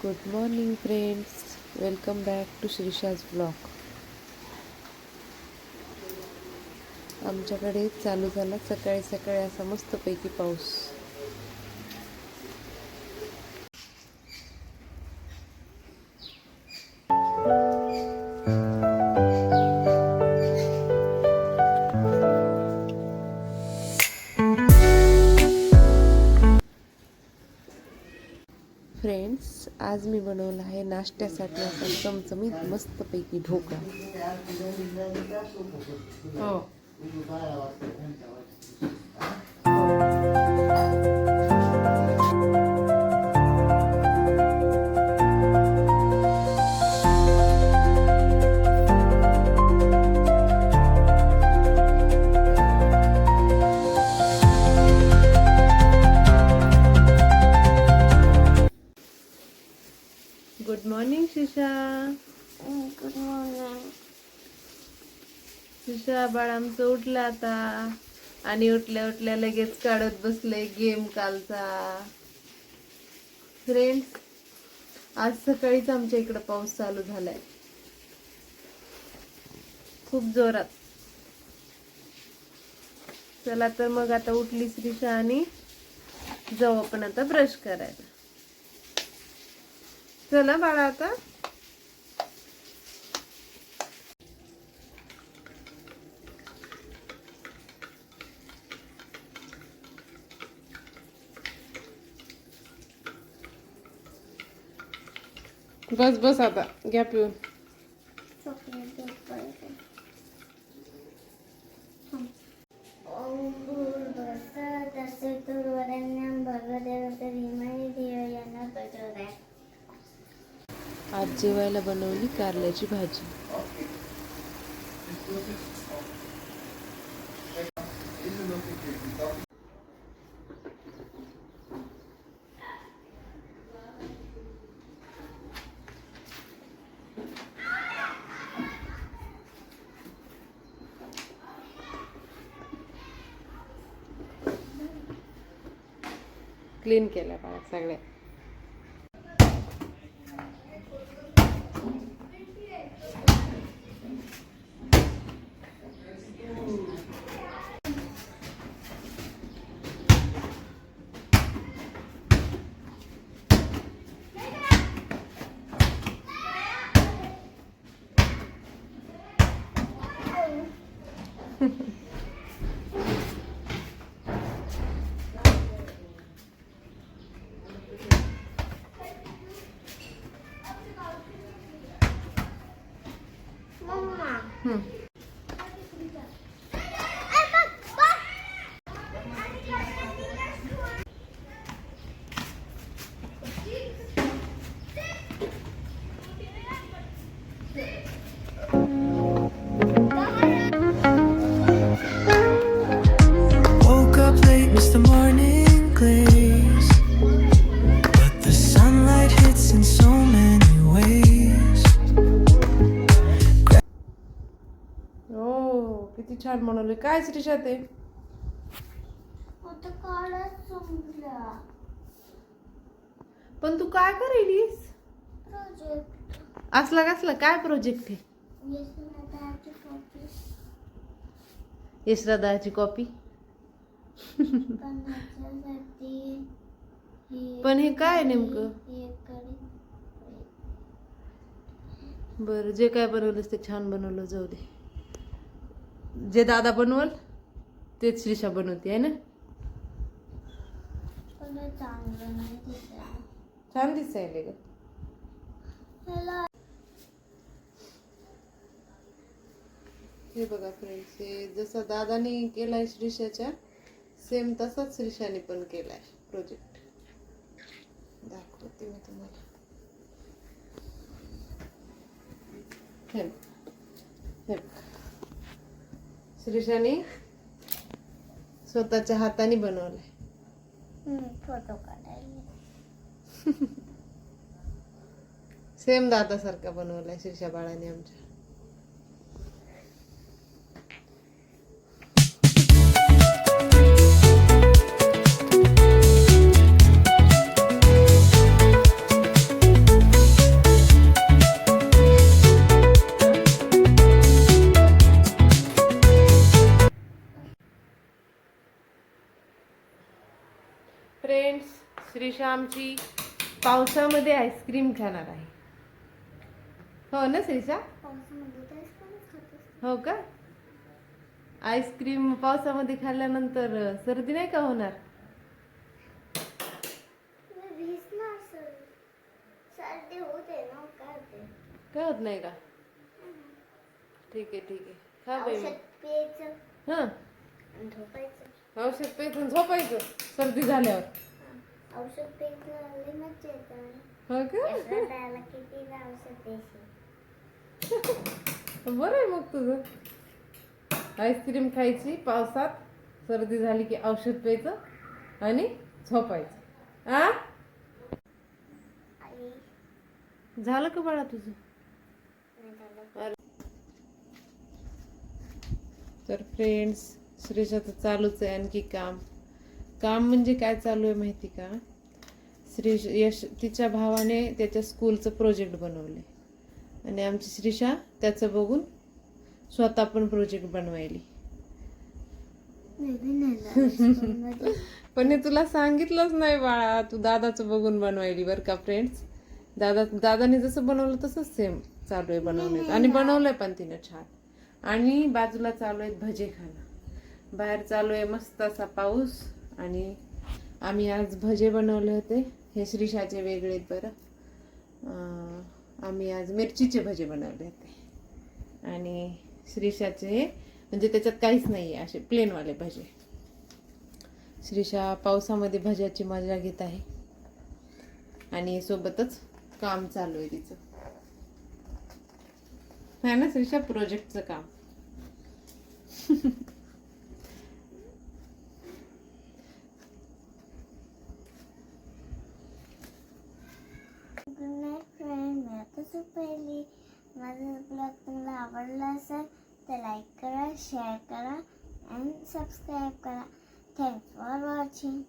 Good morning friends, welcome back to Shrisha's blog. आमच्याकडे चालू झाला सकाळी सकाळी असा मस्तपैकी पाऊस. फ्रेंड्स, आज मी बनवला आहे नाश्त्यासाठी असा चमचमीत मस्तपैकी ढोकळा. हो. गुड मॉर्निंग शिशा. Good morning. शिशा बाळ आमचं उठलं आता आणि उठल्या उठल्या लगेच काढत बसले गेम कालचा. फ्रेंड्स, आज सकाळीच आमच्या इकडे पाऊस चालू झालाय खूप जोरात. चला तर मग आता उठली श्रीषा आणि जाऊ आपण आता ब्रश करायला. चला बाळा आता. बस बस आता घ्या पिऊन. आज जेवायला बनवली कारल्याची भाजी. क्लीन केल्या बाळा सगळ्या. Woke up late, missed the morning glaze, but the sunlight hits in so many ways. हो, किती छान बनवले. काय श्रीषा ते? पण तू काय करेलीस? असला कसला काय प्रोजेक्ट आहे? यशरादाची कॉपी. पण हे काय नेमकं? बरं, जे काय बनवलंस ते छान बनवलं. जाऊ दे, जे दादा बनवल तेच श्रीषा बनवते आहे ना. छान दिसायले ग. हे बघा फ्रेंड्स, हे जसं दादाने केलाय श्रीषाच्या सेम तसाच श्रीषाने पण केलाय प्रोजेक्ट. दाखवते मी तुम्हाला. हे श्रीषाने स्वतःच्या हाताने बनवलंय. फोटो काढायला सेम दादासारखा बनवलाय श्रीषा बाळाने आमच्या. श्रीषा आमची पावसामध्ये आईस्क्रीम खाणार आहे. हो ना श्रीषा? पावसामध्ये तर आईस्क्रीमच खात असते. हो का? आईस्क्रीम पावसामध्ये खाल्ल्यानंतर सर्दी नाही का होणार? मी भिजणार सर. सर्दी होते ना, काय होते? काय होत नाही का? ठीक आहे ठीक आहे. खा बाई औषध मग. प्यायचं हां, आणि झोपायचं. औषध प्यायचं आणि झोपायचं सर्दी झाल्यावर. हा. औषध प्यायचं लई मज्जा येते. हो का? एवढं द्यायला किती औषध द्यायचे. बरं आहे मग तुझं. आईस्क्रीम खायची पावसात, सर्दी झाली की औषध प्यायचं आणि झोपायचं. आ? आई झालं का बाळा तुझं? नाही झालं. तर फ्रेंड्स, श्रीषाचं चालूच आहे आणखी काम. काम म्हणजे काय चालू आहे माहिती का? यश तिच्या भावाने त्याच्या स्कूलचं प्रोजेक्ट बनवले आणि आमची श्रीषा त्याचं बघून स्वतः पण प्रोजेक्ट बनवायली. पण हे तुला सांगितलंच नाही बाळा, तू दादाचं बघून बनवायली बरं का फ्रेंड्स. दादाने जसं बनवलं तसंच सेम चालू आहे बनवण्याचं आणि बनवलंय पण तिनं छान. आणि बाजूला चालू आहेत भजे खाणं. बाहेर चालू आहे मस्त असा पाऊस आणि आम्ही आज भजे बनवले होते. हे श्रीषाचे वेगळे आहेत बरं. आम्ही आज मिरचीचे भजे बनवले होते आणि श्रीषाचे म्हणजे त्याच्यात काहीच नाही आहे, असे प्लेनवाले भजे. श्रीषा पावसामध्ये भज्याची मजा घेत आहे आणि सोबतच काम चालू आहे तिचं. है ना श्रीषा? प्रोजेक्टचं काम. Good night friend. मी आता झोपायली. माझा ब्लॉग तुम्हाला आवडला असेल तर लाईक करा, शेअर करा आणि सबस्क्राईब करा. Thanks for watching.